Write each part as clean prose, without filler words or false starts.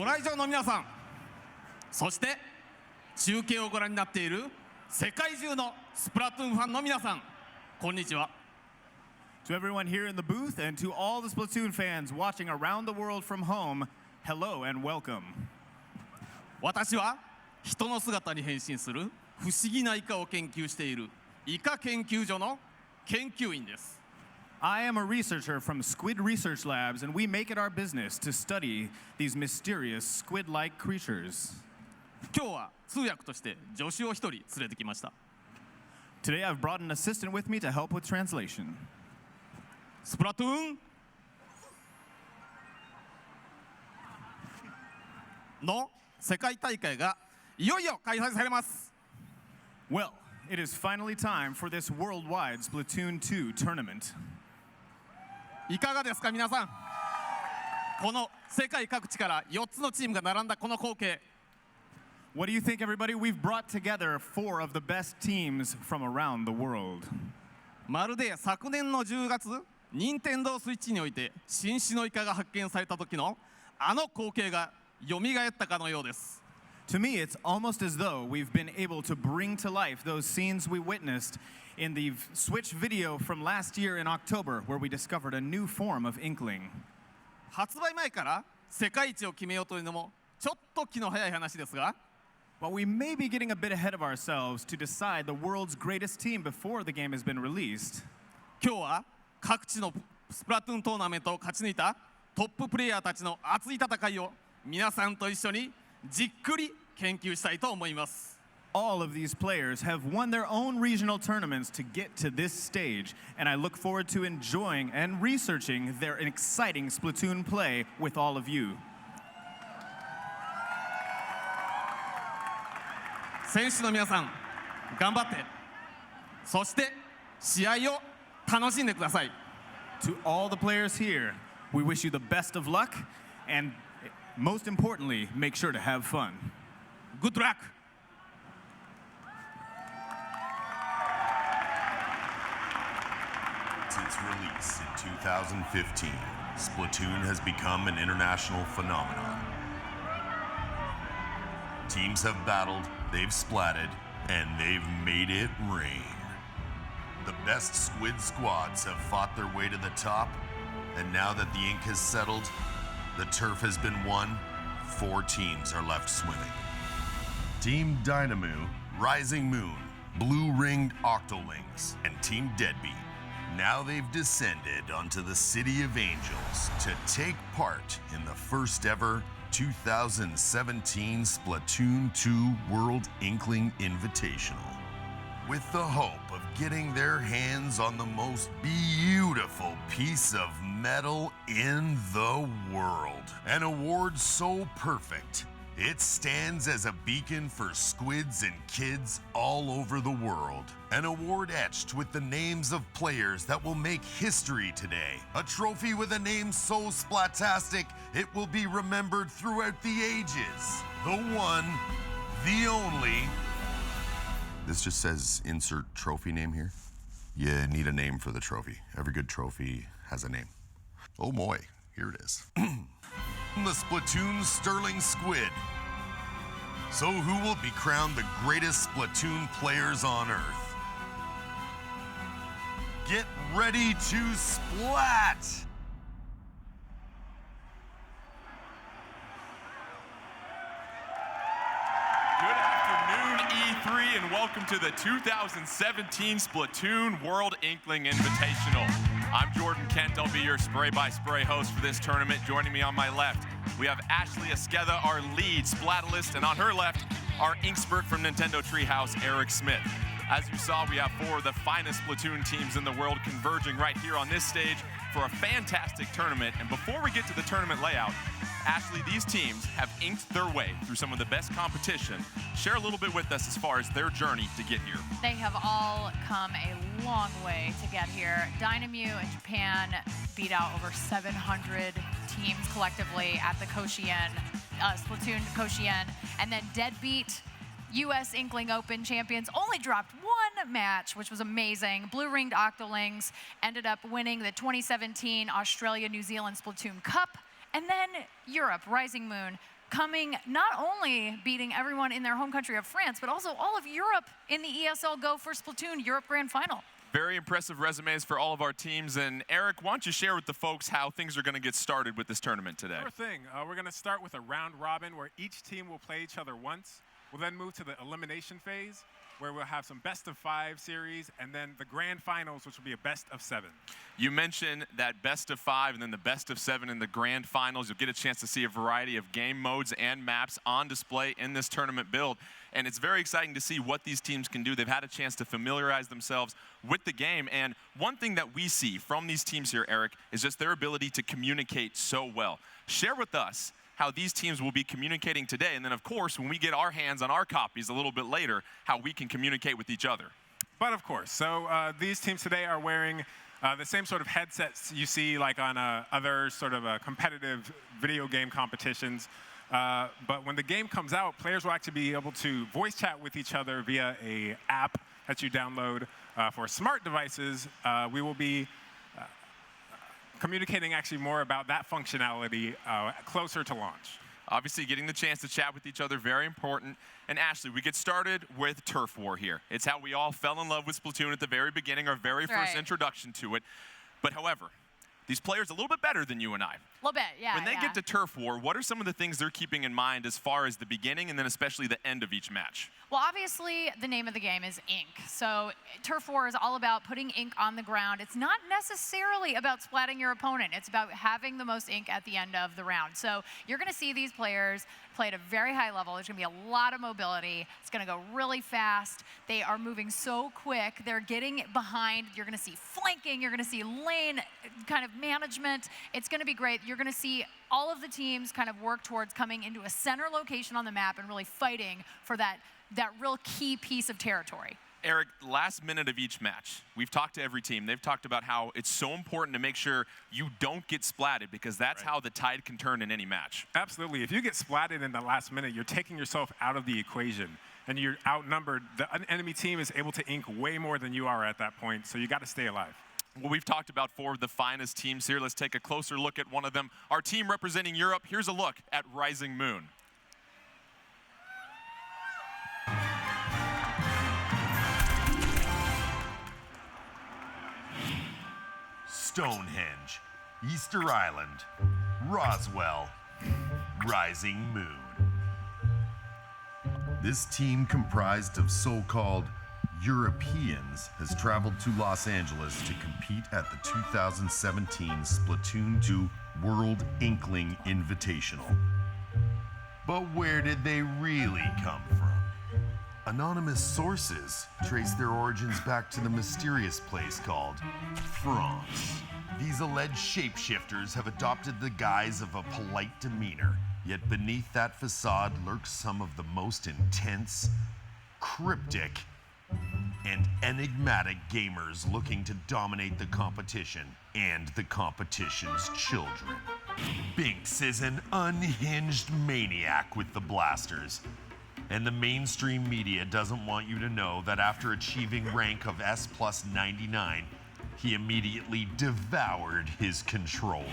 ご来場の皆さん、そして中継をご覧になっている世界中のスプラトゥーンファンの皆さん、こんにちは。To everyone here in the booth and to all the Splatoon fans watching around the world from home, hello and welcome. 私は人の姿に変身する不思議なイカを研究しているイカ研究所の研究員です。I am a researcher from Squid Research Labs, and we make it our business to study these mysterious squid-like creatures. 今日は通訳として助手を一人連れてきました。Today I've brought an assistant with me to help with translation. スプラトゥーンの世界大会がいよいよ開催されます。Well, it is finally time for this worldwide Splatoon 2 tournament. いかがですか皆さん。この世界各地から4つのチームが並んだこの光景。What do you think, everybody? We've brought together 4 of the best teams from around the world. まるで昨年の10月、任天堂スイッチにおいて新種のイカが発見された時のあの光景が蘇ったかのようです。To me, it's almost as though we've been able to bring to life those scenes we witnessed in the Switch video from last year in October, where we discovered a new form of Inkling. 発売前から世界一を決めようというのもちょっと気の早い話ですが、While we may be getting a bit ahead of ourselves to decide the world's greatest team before the game has been released, 今日は各地のスプラトゥーントーナメントを勝ち抜いたトッププレイヤーたちの熱い戦いを皆さんと一緒にじっくり研究したいと思います。all of these players have won their own regional tournaments to get to this stage, and I look forward to enjoying and researching their exciting Splatoon play with all of you. 選手の皆さん、頑張って、そして試合を楽しんでください。To all the players here, we wish you the best of luck, and most importantly, make sure to have fun. Good luck! Since release in 2015, Splatoon has become an international phenomenon. Teams have battled, they've splatted, and they've made it rain. The best squid squads have fought their way to the top, and now that the ink has settled, the turf has been won, 4 teams are left swimming. Team Dynamo, Rising Moon, Blue-Ringed Octolings, and Team Deadbeat. Now they've descended onto the City of Angels to take part in the first ever 2017 Splatoon 2 World Inkling Invitational, with the hope of getting their hands on the most beautiful piece of metal in the world. An award so perfect, it stands as a beacon for squids and kids all over the world. An award etched with the names of players that will make history today. A trophy with a name so splatastic, it will be remembered throughout the ages. The one, the only. This just says insert trophy name here. You need a name for the trophy. Every good trophy has a name. Oh boy, here it is. The Splatoon Sterling Squid. So who will be crowned the greatest Splatoon players on Earth? Get ready to splat! Good afternoon, E3, and welcome to the 2017 Splatoon World Inkling Invitational. I'm Jordan Kent. I'll be your spray-by-spray host for this tournament. Joining me on my left, we have Ashley Esqueda, our lead Splatalist, and on her left, our Inkspert from Nintendo Treehouse, Eric Smith. As you saw, we have 4 of the finest Splatoon teams in the world converging right here on this stage for a fantastic tournament. And before we get to the tournament layout, Ashley, these teams have inked their way through some of the best competition. Share a little bit with us as far as their journey to get here. They have all come a long way to get here. Dynamo in Japan beat out over 700 teams collectively at the Koshien, Splatoon Koshien. And then Deadbeat, US Inkling Open champions, only dropped 1 match, which was amazing. Blue-Ringed Octolings ended up winning the 2017 Australia-New Zealand Splatoon Cup. And then Europe, Rising Moon, coming, not only beating everyone in their home country of France, but also all of Europe in the ESL Go for Splatoon Europe Grand Final. Very impressive resumes for all of our teams. And Eric, why don't you share with the folks how things are going to get started with this tournament today? Sure thing. We're going to start with a round robin where each team will play each other once. We'll then move to the elimination phase, where we'll have some best-of-5 series, and then the grand finals, which will be a best-of-7. You mentioned that best-of-5 and then the best-of-7 in the grand finals. You'll get a chance to see a variety of game modes and maps on display in this tournament build. And it's very exciting to see what these teams can do. They've had a chance to familiarize themselves with the game. And one thing that we see from these teams here, Eric, is just their ability to communicate so well. Share with us how these teams will be communicating today. And then, of course, when we get our hands on our copies a little bit later, how we can communicate with each other. But of course, so these teams today are wearing the same sort of headsets you see like on other sort of competitive video game competitions. But when the game comes out, players will actually be able to voice chat with each other via an app that you download. For smart devices, we will be communicating actually more about that functionality closer to launch. Obviously, getting the chance to chat with each other, very important. And Ashley, we get started with Turf War here. It's how we all fell in love with Splatoon at the very beginning, our very first introduction to it. But however, these players are a little bit better than you and I. A little bit, yeah. When they get to Turf War, what are some of the things they're keeping in mind as far as the beginning and then especially the end of each match? Well, obviously, the name of the game is ink. So Turf War is all about putting ink on the ground. It's not necessarily about splatting your opponent. It's about having the most ink at the end of the round. So you're going to see these players play at a very high level. There's going to be a lot of mobility. It's going to go really fast. They are moving so quick. They're getting behind. You're going to see flanking. You're going to see lane kind of management. It's going to be great. You're going to see all of the teams kind of work towards coming into a center location on the map and really fighting for that real key piece of territory. Eric, last minute of each match, we've talked to every team. They've talked about how it's so important to make sure you don't get splatted because that's how the tide can turn in any match. Absolutely. If you get splatted in the last minute, you're taking yourself out of the equation and you're outnumbered. The enemy team is able to ink way more than you are at that point, so you got to stay alive. Well, we've talked about 4 of the finest teams here. Let's take a closer look at one of them. Our team representing Europe, here's a look at Rising Moon. Stonehenge, Easter Island, Roswell, Rising Moon. This team, comprised of so-called Europeans, has traveled to Los Angeles to compete at the 2017 Splatoon 2 World Inkling Invitational. But where did they really come from? Anonymous sources trace their origins back to the mysterious place called France. These alleged shapeshifters have adopted the guise of a polite demeanor, yet beneath that facade lurks some of the most intense, cryptic, and enigmatic gamers looking to dominate the competition and the competition's children. Binks is an unhinged maniac with the blasters, and the mainstream media doesn't want you to know that after achieving rank of S+99, he immediately devoured his controller.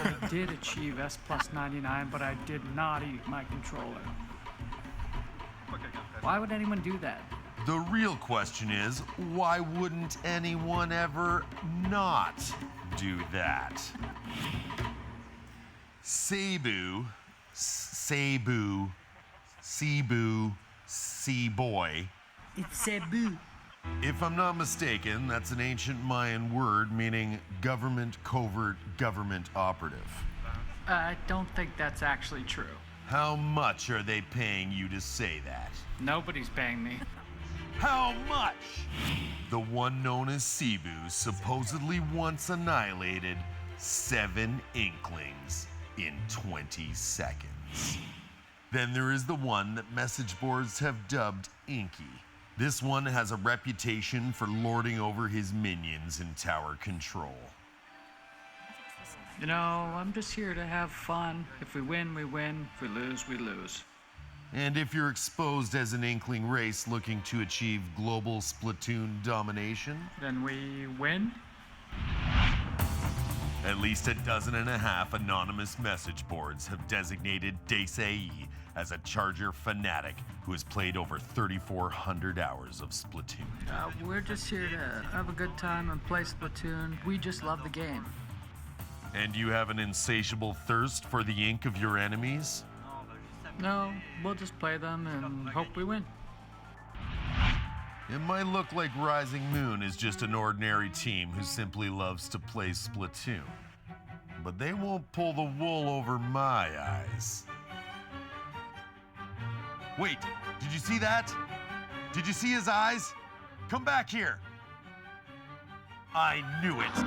I did achieve S+99, but I did not eat my controller. Why would anyone do that? The real question is, why wouldn't anyone ever not do that? Cebu, Boy. It's Cebu. If I'm not mistaken, that's an ancient Mayan word meaning government covert government operative. I don't think that's actually true. How much are they paying you to say that? Nobody's paying me. How much? The one known as Cebu supposedly once annihilated 7 Inklings in 20 seconds. Then there is the one that message boards have dubbed Inky. This one has a reputation for lording over his minions in tower control. You know, I'm just here to have fun. If we win, we win. If we lose, we lose. And if you're exposed as an Inkling race looking to achieve global Splatoon domination, Then we win? At least 12 anonymous message boards have designated Desai as a Charger fanatic who has played over 3,400 hours of Splatoon. We're just here to have a good time and play Splatoon. We just love the game. And you have an insatiable thirst for the ink of your enemies? No, we'll just play them and hope we win. It might look like Rising Moon is just an ordinary team who simply loves to play Splatoon. But they won't pull the wool over my eyes. Wait, did you see that? Did you see his eyes? Come back here. I knew it.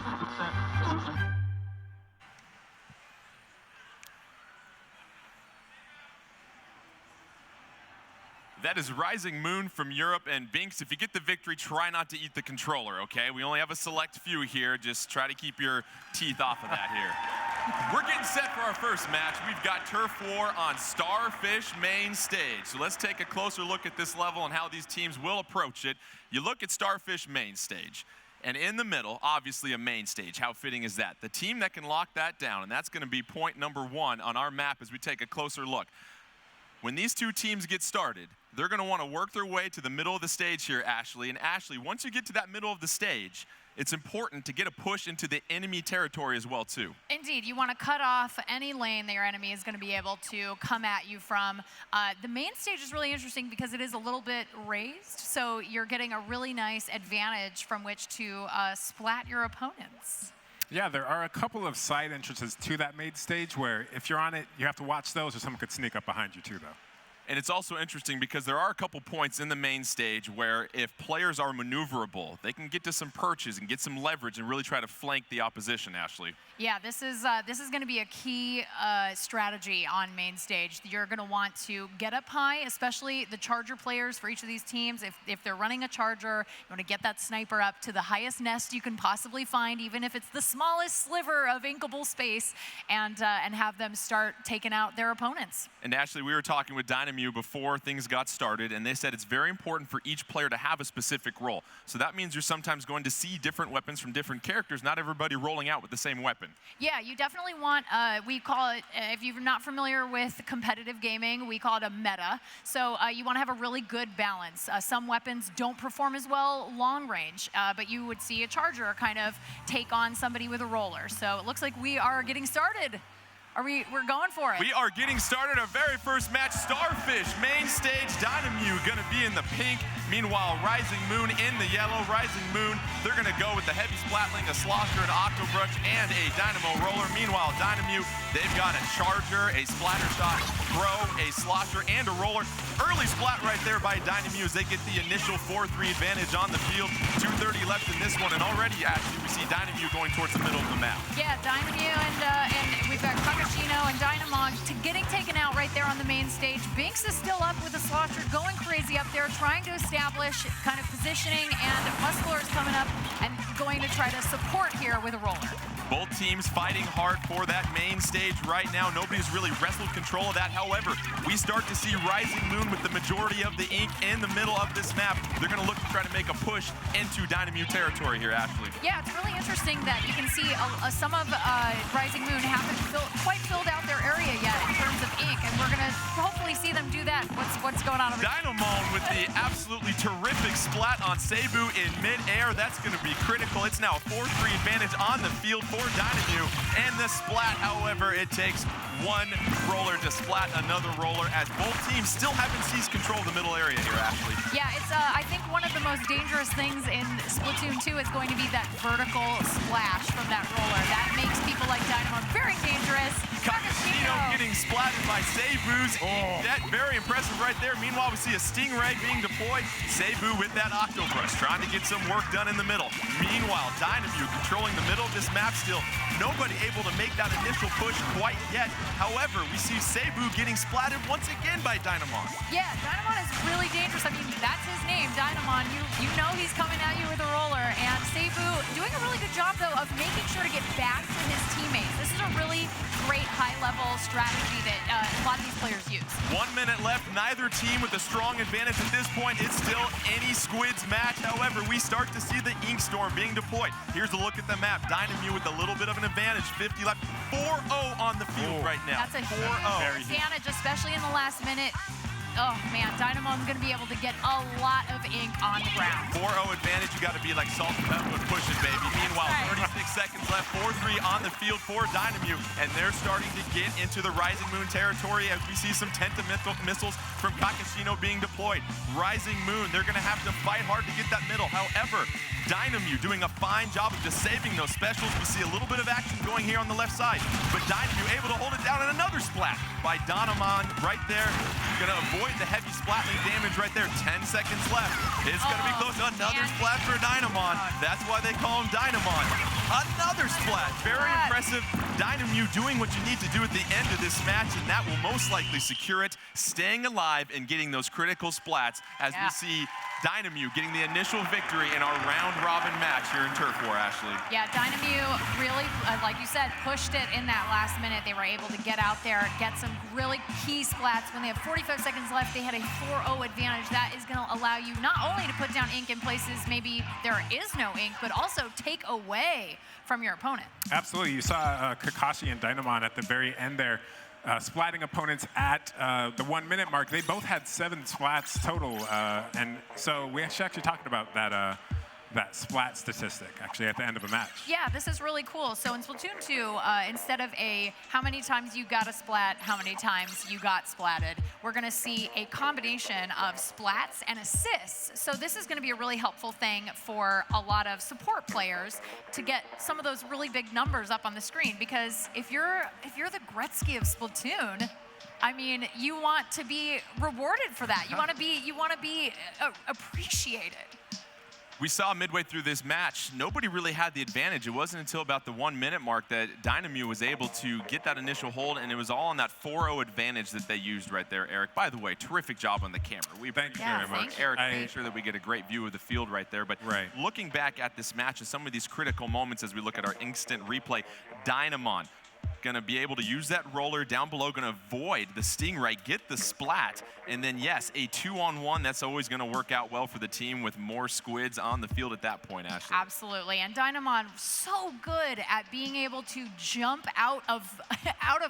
That is Rising Moon from Europe. And Binks, if you get the victory, try not to eat the controller, okay? We only have a select few here. Just try to keep your teeth off of that here. We're getting set for our first match. We've got Turf War on Starfish main stage. So let's take a closer look at this level and how these teams will approach it. You look at Starfish main stage. And in the middle, obviously a main stage. How fitting is that? The team that can lock that down, and that's going to be point number 1 on our map as we take a closer look. When these two teams get started, they're going to want to work their way to the middle of the stage here, Ashley. And Ashley, once you get to that middle of the stage, it's important to get a push into the enemy territory as well, too. Indeed, you want to cut off any lane that your enemy is going to be able to come at you from. The main stage is really interesting because it is a little bit raised, so you're getting a really nice advantage from which to splat your opponents. Yeah, there are a couple of side entrances to that main stage where if you're on it, you have to watch those or someone could sneak up behind you too, though. And it's also interesting because there are a couple points in the main stage where if players are maneuverable, they can get to some perches and get some leverage and really try to flank the opposition, Ashley. Yeah, this is going to be a key strategy on main stage. You're going to want to get up high, especially the Charger players for each of these teams. If they're running a Charger, you want to get that sniper up to the highest nest you can possibly find, even if it's the smallest sliver of inkable space, and have them start taking out their opponents. And Ashley, we were talking with Dynamute before things got started, and they said it's very important for each player to have a specific role. So that means you're sometimes going to see different weapons from different characters, not everybody rolling out with the same weapon. Yeah, you definitely want, we call it, if you're not familiar with competitive gaming, we call it a meta. So you want to have a really good balance. Some weapons don't perform as well long range, but you would see a Charger kind of take on somebody with a roller. So it looks like we are getting started. We're going for it. We are getting started. Our very first match, Starfish, main stage, Dynamute gonna be in the pink. Meanwhile, Rising Moon in the yellow. Rising Moon, they're gonna go with the heavy splatling, a Slosher, an Octobrush, and a Dynamo Roller. Meanwhile, Dynamute, they've got a Charger, a Splattershot, Throw, a Slosher, and a Roller. Early splat right there by Dynamute as they get the initial 4-3 advantage on the field. 2:30 left in this one, and already, actually, we see Dynamute going towards the middle of the map. Yeah, Dynamute and we've got Kakashino and Dynamon getting taken out right there on the main stage. Binks is still up with a Slosher, going crazy up there, trying to establish kind of positioning, and Muscular is coming up and going to try to support here with a Roller. Both teams fighting hard for that main stage right now. Nobody's really wrestled control of that. However, we start to see Rising Moon with the majority of the ink in the middle of this map. They're going to look to try to make a push into Dynamute territory here, Ashley. Yeah, it's really interesting that you can see some of Rising Moon haven't quite filled out their area yet in terms of ink, and we're going to hopefully see them do that. What's going on over there? Dynamon with the absolutely terrific splat on Cebu in midair. That's going to be critical. It's now a 4-3 advantage on the field for Dynamute. And the splat, however, it takes one roller to splat another roller as both teams still haven't seized control of the middle area here, Ashley. Yeah, it's I think one of the most dangerous things in Splatoon 2 is going to be that vertical splash from that roller. That makes people like Dynamon very dangerous. Kakashino getting splatted by Cebu's that very impressive right there. Meanwhile, we see a Stingray being deployed. Cebu with that Octobrush, trying to get some work done in the middle. Meanwhile, Dynamute controlling the middle of this map still. Nobody able to make that initial push quite yet. However, we see Cebu getting splatted once again by Dynamon. Yeah, Dynamon is really dangerous. I mean, that's his name, Dynamon. You know he's coming at you with a roller, and Cebu doing a really good job, though, of making sure to get back to his teammates. This is a really great high-level strategy that a lot of these players use. 1 minute left. Neither team with a strong advantage at this point. It's still any Squids match. However, we start to see the Ink Storm being deployed. Here's a look at the map. Dynamute with a little bit of an advantage. 50 left. 4-0 on the field right now. That's a 4-0. huge advantage, especially in the last minute. Oh, man, Dynamo's going to be able to get a lot of ink on the ground. 4-0 advantage. You got to be like salt and pepper and push it, baby. Meanwhile, 36 seconds left. 4-3 on the field for Dynamute, and they're starting to get into the Rising Moon territory as we see some tentamental missiles from Kakashino being deployed. Rising Moon, they're going to have to fight hard to get that middle. However, Dynamute doing a fine job of just saving those specials. We see a little bit of action going here on the left side, but Dynamute able to hold it down, and another splat by Dynamon right there. Gonna avoid the heavy splatling damage right there. 10 seconds left. It's gonna be close. Another splat for Dynamon. That's why they call him Dynamon. Another splat. Very impressive. Dynamute doing what you need to do at the end of this match, and that will most likely secure it, staying alive and getting those critical splats as we see Dynamute getting the initial victory in our round-robin match here in Turf War, Ashley. Yeah, Dynamute really, like you said, pushed it in that last minute. They were able to get out there, get some really key splats. When they have 45 seconds left, they had a 4-0 advantage. That is going to allow you not only to put down ink in places maybe there is no ink, but also take away from your opponent. Absolutely. You saw Kakashi and Dynamon at the very end there. Splatting opponents at the 1 minute mark. They both had 7 splats total, and so we actually talking about that that splat statistic actually at the end of a match. Yeah, this is really cool. So in Splatoon 2, instead of a how many times you got a splat, how many times you got splatted, we're going to see a combination of splats and assists. So this is going to be a really helpful thing for a lot of support players to get some of those really big numbers up on the screen, because if you're the Gretzky of Splatoon, I mean, you want to be rewarded for that. You want to be appreciated. We saw midway through this match, nobody really had the advantage. It wasn't until about the 1 minute mark that Dynamute was able to get that initial hold, and it was all on that 4-0 advantage that they used right there, Eric. By the way, terrific job on the camera. We Thank you very very much. much. Eric made sure that we get a great view of the field right there. But looking back at this match and some of these critical moments as we look at our instant replay, Dynamon going to be able to use that roller down below, going to avoid the stingray, get the splat, and then yes, a 2-on-1, that's always going to work out well for the team with more squids on the field at that point, Ashley. Absolutely, and Dynamon so good at being able to jump out of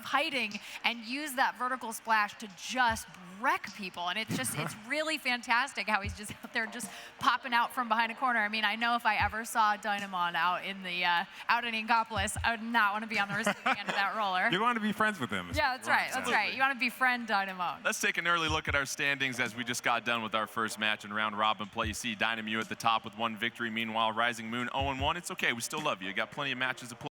hiding and use that vertical splash to just wreck people, and it's really fantastic how he's just out there just popping out from behind a corner. I mean, I know if I ever saw Dynamon out in Inkopolis, I would not want to be on the receiving end of that roller. You want to be friends with him. Yeah, that's right. That's right. You want to befriend Dynamon. Let's take an early look at our standings as we just got done with our first match in round robin play. You see Dynamute at the top with 1 victory. Meanwhile, Rising Moon 0-1. It's okay. We still love you. You got plenty of matches to play.